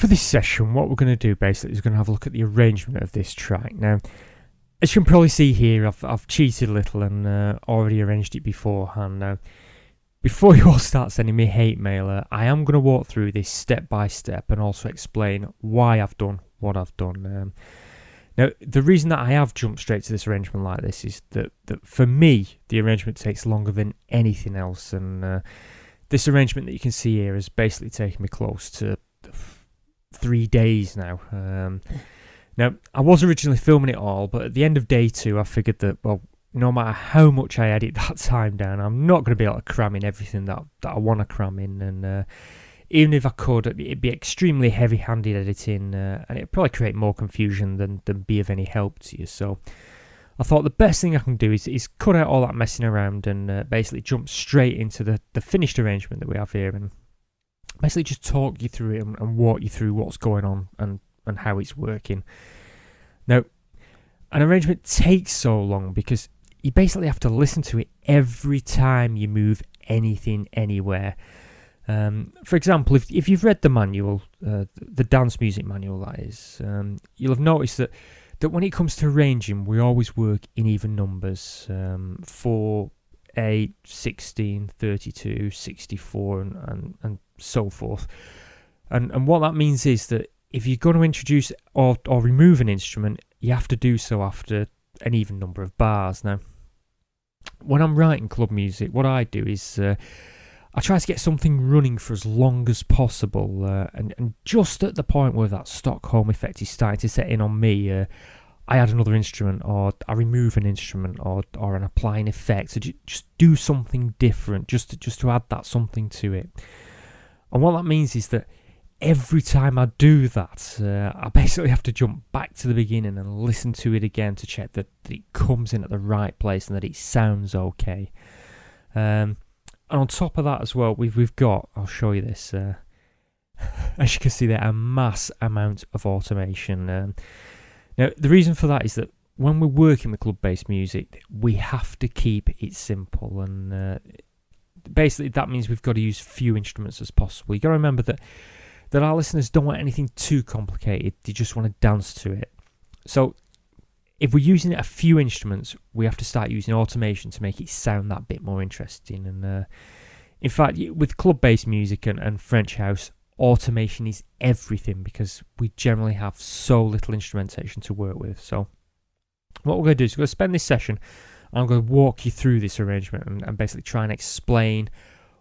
for this session, what we're going to do basically is we're going to have a look at the arrangement of this track. Now, as you can probably see here, I've cheated a little and already arranged it beforehand. Now, before you all start sending me hate mail, I am going to walk through this step by step and also explain why I've done what I've done. Now, the reason that I have jumped straight to this arrangement like this is that for me, the arrangement takes longer than anything else. And this arrangement that you can see here has basically taken me close to 3 days now. Now, I was originally filming it all, but at the end of day 2, I figured that, well, no matter how much I edit that time down, I'm not going to be able to cram in everything that I want to cram in. And even if I could, it'd be extremely heavy-handed editing, and it'd probably create more confusion than be of any help to you. So I thought the best thing I can do is cut out all that messing around and basically jump straight into the finished arrangement that we have here, and basically just talk you through it and walk you through what's going on and how it's working. Now, an arrangement takes so long because you basically have to listen to it every time you move anything anywhere. For example, if you've read the manual, the dance music manual that is, you'll have noticed that when it comes to arranging, we always work in even numbers, 4, 8, 16, 32, 64 and so forth. And what that means is that if you're going to introduce or remove an instrument, you have to do so after an even number of bars. Now, when I'm writing club music, what I do is I try to get something running for as long as possible, and just at the point where that Stockholm effect is starting to set in on me, I add another instrument, or I remove an instrument, or an applying effect. So just do something different, just to add that something to it. And what that means is that every time I do that, I basically have to jump back to the beginning and listen to it again to check that it comes in at the right place and that it sounds okay. And on top of that as well, we've got, I'll show you this, as you can see there, a mass amount of automation. Now, the reason for that is that when we're working with club-based music, we have to keep it simple, and basically that means we've got to use few instruments as possible. You've got to remember that our listeners don't want anything too complicated, they just want to dance to it. So if we're using a few instruments, we have to start using automation to make it sound that bit more interesting. And in fact, with club-based music and French house, automation is everything because we generally have so little instrumentation to work with. So what we're going to do is we're going to spend this session, and I'm going to walk you through this arrangement and basically try and explain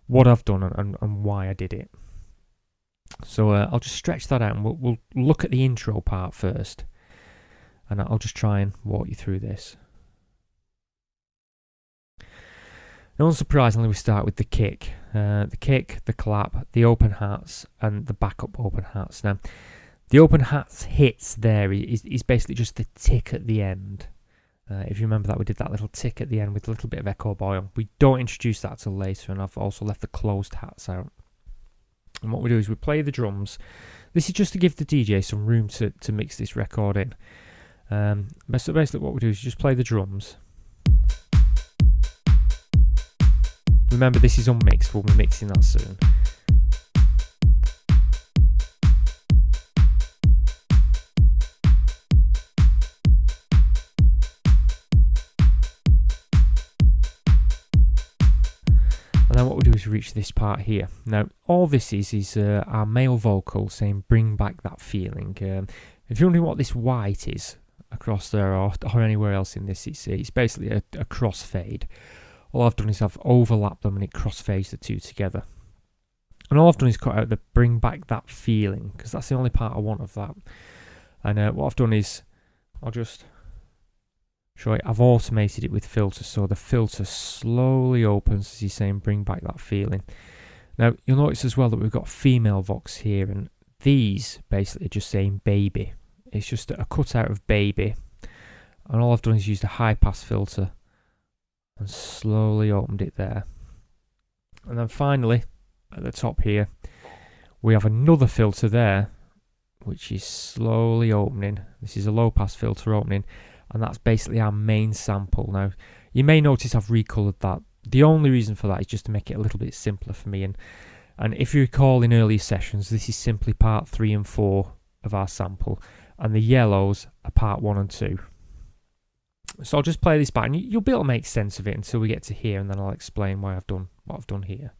what I've done and why I did it. So I'll just stretch that out, and we'll look at the intro part first, and I'll just try and walk you through this. Now, unsurprisingly, we start with the kick. The clap, the open hats, and the backup open hats. Now, the open hats hits there is basically just the tick at the end. If you remember that, we did that little tick at the end with a little bit of echo boil. We don't introduce that till later, and I've also left the closed hats out. And what we do is we play the drums. This is just to give the DJ some room to mix this record in. So basically what we do is just play the drums. Remember, this is unmixed, we'll be mixing that soon. And then what we do is reach this part here. Now, all this is our male vocal saying, bring back that feeling. If you're wondering what this white is across there or anywhere else in this, it's basically a crossfade. All I've done is I've overlapped them and it crossfades the two together. And all I've done is cut out the bring back that feeling, because that's the only part I want of that. And what I've done is, I'll just show you, I've automated it with filters, so the filter slowly opens as he's saying bring back that feeling. Now you'll notice as well that we've got female vox here, and these basically just saying baby. It's just a cutout of baby, and all I've done is used a high pass filter and slowly opened it there. And then finally at the top here we have another filter there which is slowly opening. This is a low pass filter opening, and that's basically our main sample. Now you may notice I've recolored that. The only reason for that is just to make it a little bit simpler for me, and And if you recall in earlier sessions, this is simply part 3 and 4 of our sample, and the yellows are part 1 and 2. So I'll just play this back, and you'll be able to make sense of it until we get to here, and then I'll explain why I've done what I've done here.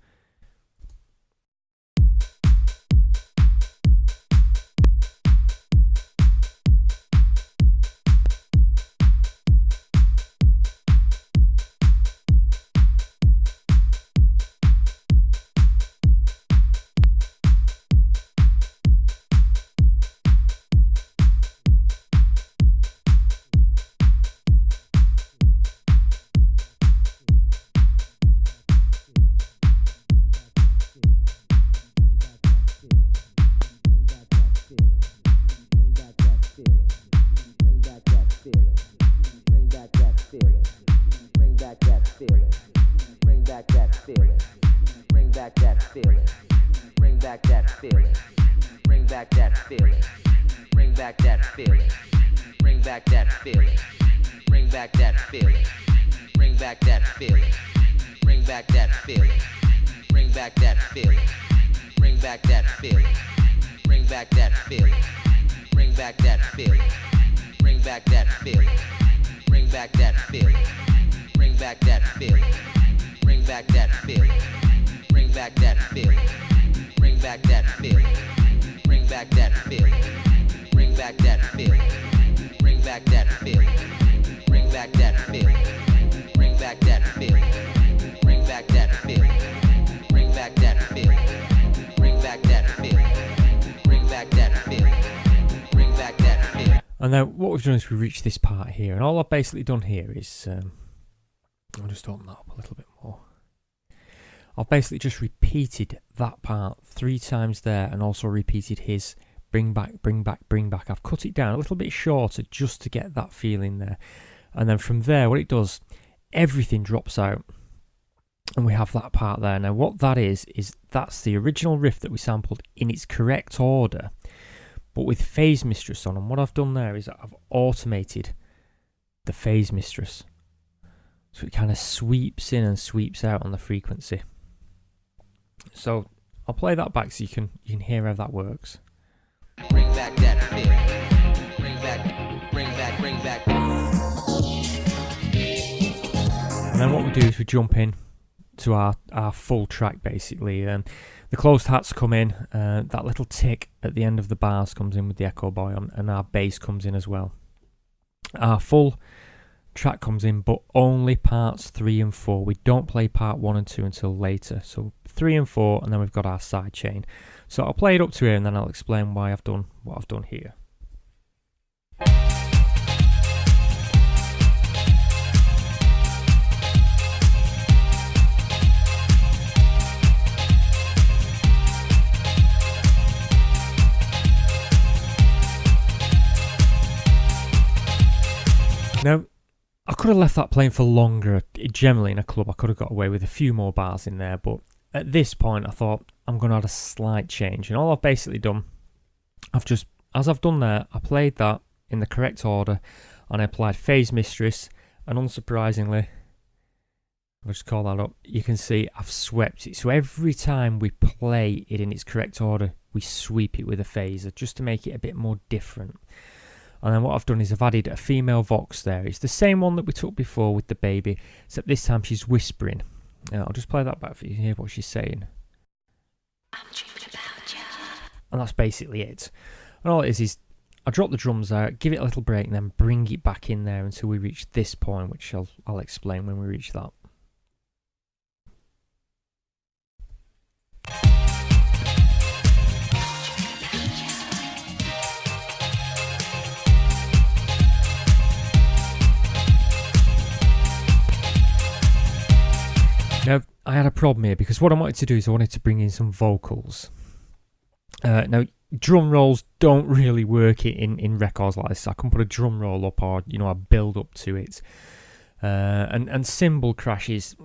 And now what we've done is we reached this part here, and all I've basically done here is, I'll just open that up a little bit more. I've basically just repeated that part 3 times there, and also repeated his bring back, bring back, bring back. I've cut it down a little bit shorter just to get that feeling there. And then from there, what it does, everything drops out, and we have that part there. Now what that is that's the original riff that we sampled in its correct order, but with Phase Mistress on. And what I've done there is I've automated the Phase Mistress, so it kind of sweeps in and sweeps out on the frequency. So I'll play that back so you can hear how that works. Bring back that feeling. Bring back, bring back, bring back. And then what we do is we jump in to our full track basically. The closed hats come in, that little tick at the end of the bars comes in with the Echo Boy on, and our bass comes in as well. Our full track comes in, but only parts 3 and 4. We don't play part 1 and 2 until later. So 3 and 4, and then we've got our side chain. So I'll play it up to here, and then I'll explain why I've done what I've done here. Now, I could have left that playing for longer. Generally in a club I could have got away with a few more bars in there, but at this point I thought I'm going to add a slight change. And all I've basically done, as I've done there, I played that in the correct order, and I applied Phase Mistress, and unsurprisingly, I'll just call that up, you can see I've swept it. So every time we play it in its correct order, we sweep it with a phaser, just to make it a bit more different. And then what I've done is I've added a female vox there. It's the same one that we took before with the baby, except this time she's whispering. I'll just play that back for you to hear what she's saying. I'm dreaming about you. And that's basically it. And all it is I drop the drums out, give it a little break, and then bring it back in there until we reach this point, which I'll explain when we reach that. Now, I had a problem here because what I wanted to do is I wanted to bring in some vocals. Now, drum rolls don't really work in records like this. I can put a drum roll up or, a build up to it. And cymbal crashes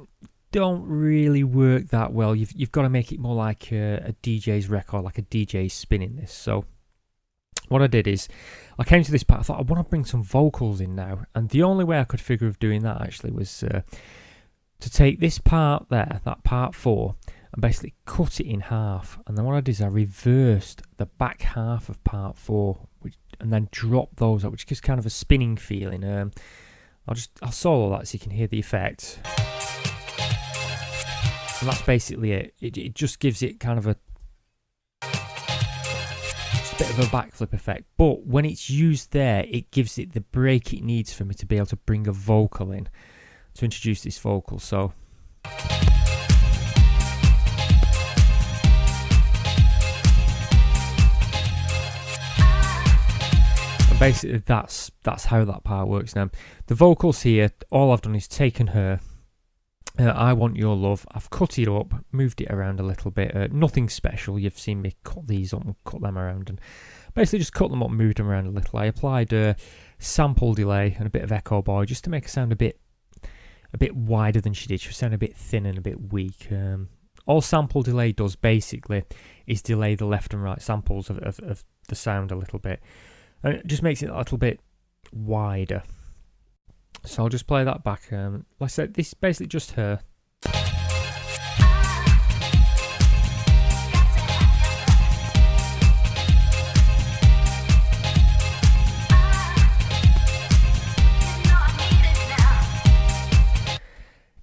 don't really work that well. You've got to make it more like a DJ's record, like a DJ spinning this. So what I did is I came to this part. I thought I want to bring some vocals in now. And the only way I could figure of doing that actually was to take this part there, that part 4, and basically cut it in half. And then what I did is I reversed the back half of part 4, and then dropped those out, which gives kind of a spinning feeling. I'll solo that so you can hear the effect. And that's basically it. It just gives it kind of a bit of a backflip effect, but when it's used there, it gives it the break it needs for me to be able to bring a vocal in to introduce this vocal. So and basically that's how that part works. Now the vocals here, all I've done is taken her I Want Your Love, I've cut it up, moved it around a little bit, nothing special. You've seen me cut these up and cut them around, and basically just cut them up and moved them around a little. I applied sample delay and a bit of echo bar just to make her sound a bit wider than she did. She was sounding a bit thin and a bit weak. All sample delay does basically is delay the left and right samples of the sound a little bit, and it just makes it a little bit wider. So I'll just play that back. Like I said, this is basically just her.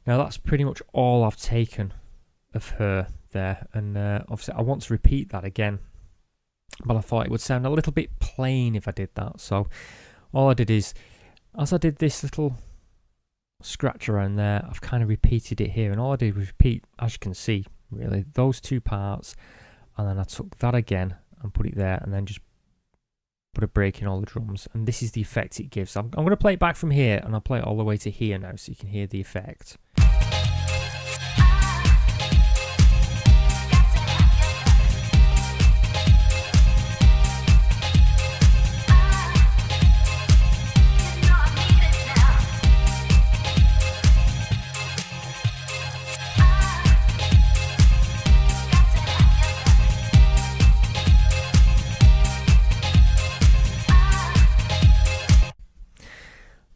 Now that's pretty much all I've taken of her there, and obviously I want to repeat that again, but I thought it would sound a little bit plain if I did that. So all I did is, as I did this little scratch around there, I've kind of repeated it here, and all I did was repeat, as you can see, really, those two parts, and then I took that again and put it there, and then just put a break in all the drums, and this is the effect it gives. I'm going to play it back from here, and I'll play it all the way to here now so you can hear the effect.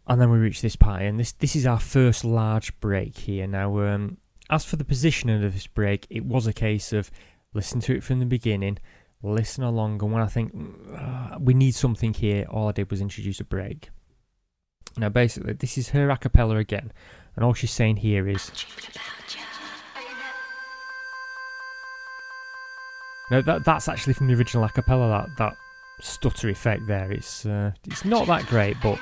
And then we reach this part, and this is our first large break here. Now, as for the positioning of this break, it was a case of listen to it from the beginning, listen along, and when I think we need something here, all I did was introduce a break. Now, basically, this is her a cappella again, and all she's saying here is... Now, that's actually from the original a cappella, that stutter effect there. It's not that great, but...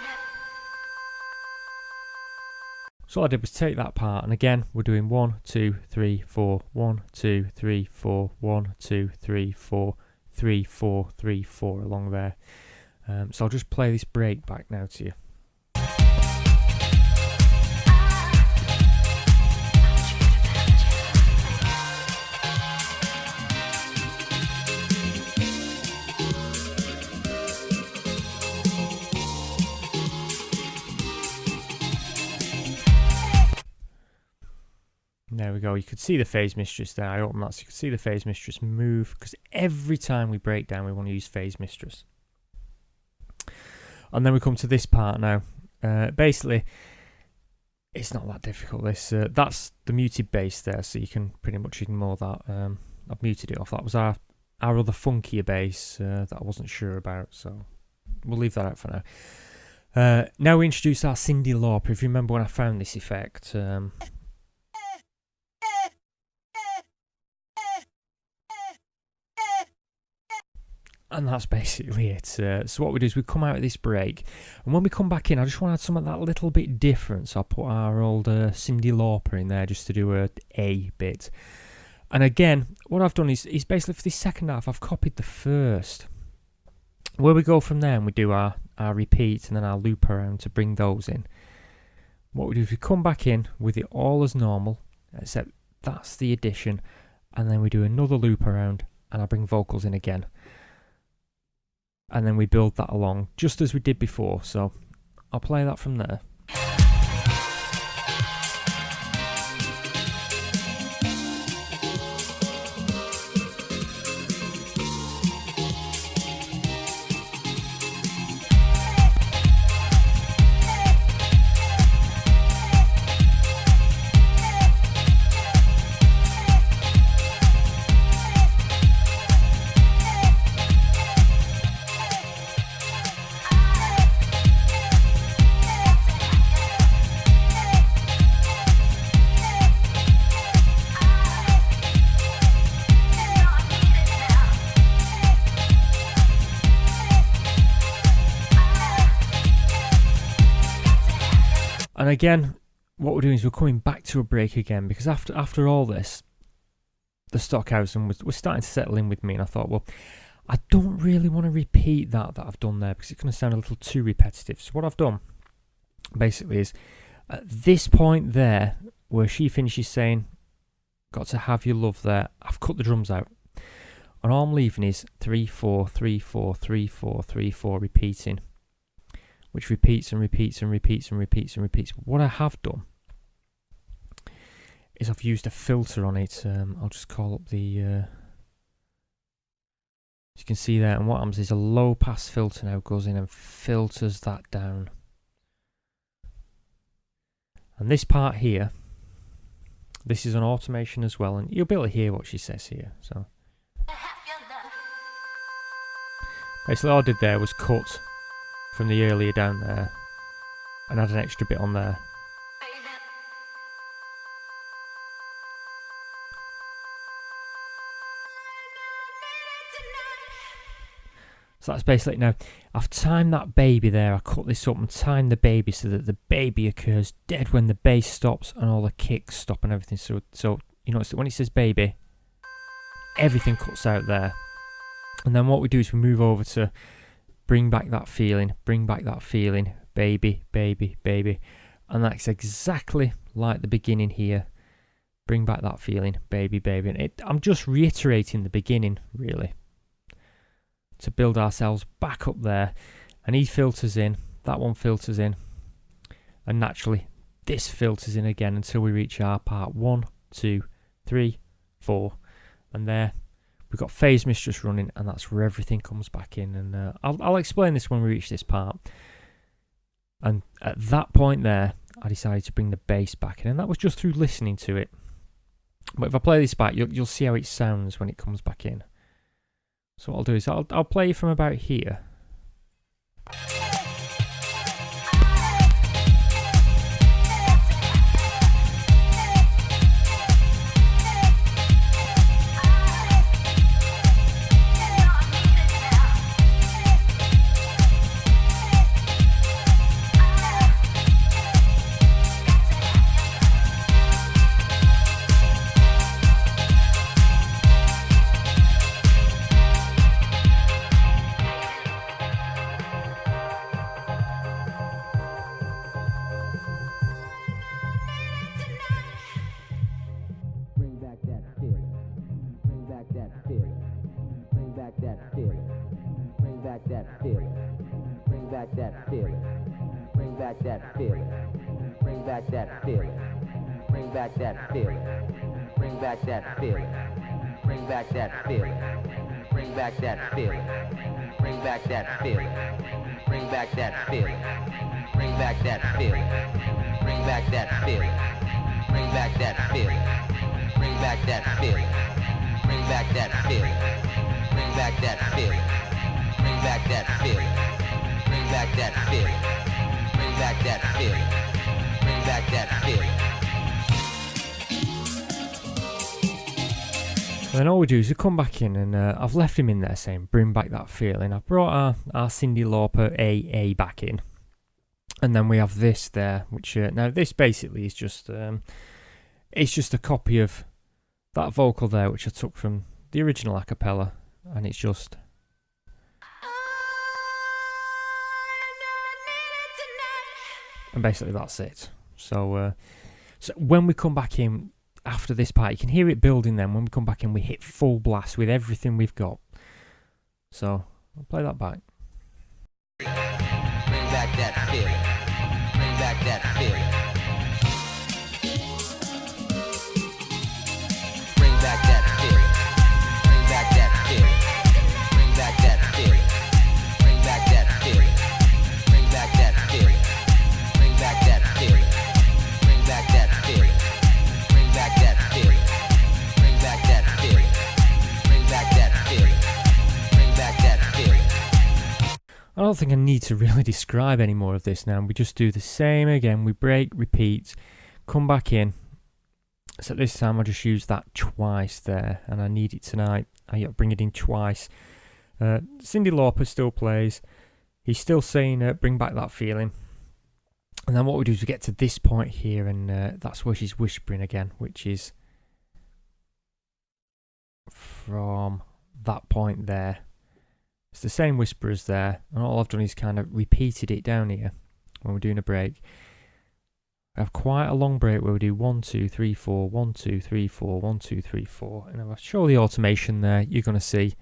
So all I did was take that part, and again we're doing 1, 2, 3, 4, 1, 2, 3, 4, 1, 2, 3, 4, 3, 4, 3, 4 along there. So I'll just play this break back now to you. There we go. You could see the phase mistress there. I opened that so you could see the phase mistress move, because every time we break down we want to use phase mistress. And then we come to this part now. Basically, it's not that difficult. That's the muted bass there, so you can pretty much ignore that. I've muted it off. That was our other funkier bass that I wasn't sure about, so we'll leave that out for now. Now we introduce our Cyndi Lauper. If you remember when I found this effect... And that's basically it. So what we do is we come out of this break, and when we come back in, I just want to add something that little bit different. So I'll put our old Cyndi Lauper in there just to do a bit. And again, what I've done is basically for this second half, I've copied the first. Where we go from there and we do our repeat and then our loop around to bring those in. What we do is we come back in with it all as normal, except that's the addition, and then we do another loop around and I bring vocals in again. And then we build that along just as we did before, so I'll play that from there. And again, what we're doing is we're coming back to a break again, because after all this, the Stockhausen was starting to settle in with me, and I thought, well, I don't really want to repeat that I've done there, because it's going to sound a little too repetitive. So what I've done basically is at this point there where she finishes saying got to have your love there, I've cut the drums out, and all I'm leaving is 3/4 3/4 3/4 3/4 repeating, which repeats and repeats and repeats and repeats and repeats. But what I have done is I've used a filter on it. I'll just call up the as you can see there, and what happens is a low pass filter now goes in and filters that down. And this part here, this is an automation as well, and you'll be able to hear what she says here. So basically all I did there was cut from the earlier down there and add an extra bit on there. So that's basically it. Now, I've timed that baby there. I cut this up and timed the baby so that the baby occurs dead when the bass stops and all the kicks stop and everything. So you know, when it says baby, everything cuts out there. And then what we do is we move over to bring back that feeling, baby, baby, baby. And that's exactly like the beginning here. Bring back that feeling, baby, baby. And I'm just reiterating the beginning, really, to build ourselves back up there. And he filters in, that one filters in, and naturally this filters in again until we reach our part 1, 2, 3, 4, and there we've got Phase Mistress running, and that's where everything comes back in. And I'll explain this when we reach this part. And at that point there, I decided to bring the bass back in, and that was just through listening to it. But if I play this back, you'll see how it sounds when it comes back in. So what I'll do is I'll play from about here. And then all we do is we come back in, and I've left him in there saying bring back that feeling. I've brought our Cyndi Lauper AA back in, and then we have this there, which now this basically is just it's just a copy of that vocal there, which I took from the original a cappella, and it's just and basically that's it. So when we come back in after this part, you can hear it building. Then when we come back in, we hit full blast with everything we've got. So I'll play that back. Bring back that feeling. Bring back that feeling. Bring back that feeling. Bring back that feeling. Bring back that feeling. Bring back that feeling. Bring back that feeling. Bring back that feeling. Bring back that feeling. Bring back that feeling. Bring back that feeling. Bring back that feeling. Bring back that feeling. I don't think I need to really describe any more of this now. We just do the same again. We break, repeat, come back in. So this time I just use that twice there, and I need it tonight. I bring it in twice. Cyndi Lauper still plays. He's still saying bring back that feeling. And then what we do is we get to this point here, and that's where she's whispering again, which is from that point there. It's the same whisper as there, and all I've done is kind of repeated it down here when we're doing a break. I have quite a long break where we do 1, 2, 3, 4, 1, 2, 3, 4, 1, 2, 3, 4. And if I show the automation there, you're going to see,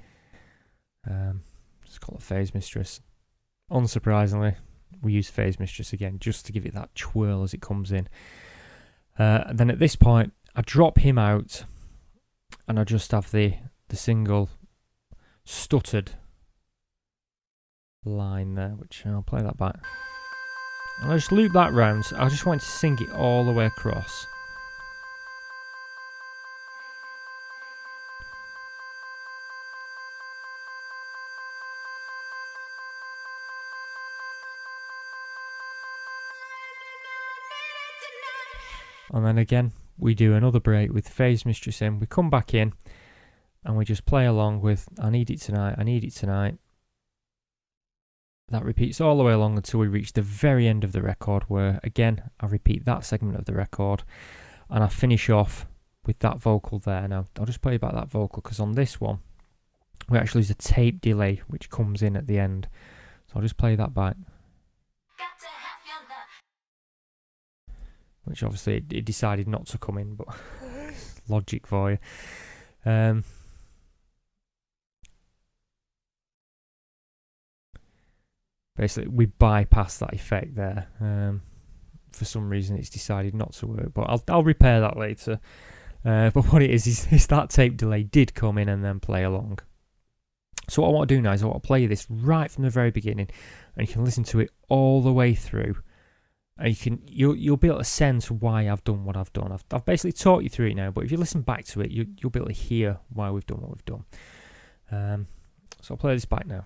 let's call it Phase Mistress. Unsurprisingly, we use Phase Mistress again just to give it that twirl as it comes in. And then at this point, I drop him out, and I just have the single stuttered line there, which I'll play that back. And I just loop that round. So I just want to sing it all the way across. And then again, we do another break with Phase Mistress in. We come back in and we just play along with I Need It Tonight, I Need It Tonight. That repeats all the way along until we reach the very end of the record, where again I repeat that segment of the record and I finish off with that vocal there. Now I'll just play back that vocal because on this one we actually use a tape delay which comes in at the end. So I'll just play that back. Which obviously it decided not to come in, but logic for you. Basically, we bypass that effect there. For some reason, it's decided not to work, but I'll repair that later. But what it is that tape delay did come in and then play along. So what I want to do now is I want to play this right from the very beginning, and you can listen to it all the way through. And you'll be able to sense why I've done what I've done. I've basically taught you through it now, but if you listen back to it, you'll be able to hear why we've done what we've done. So I'll play this back now.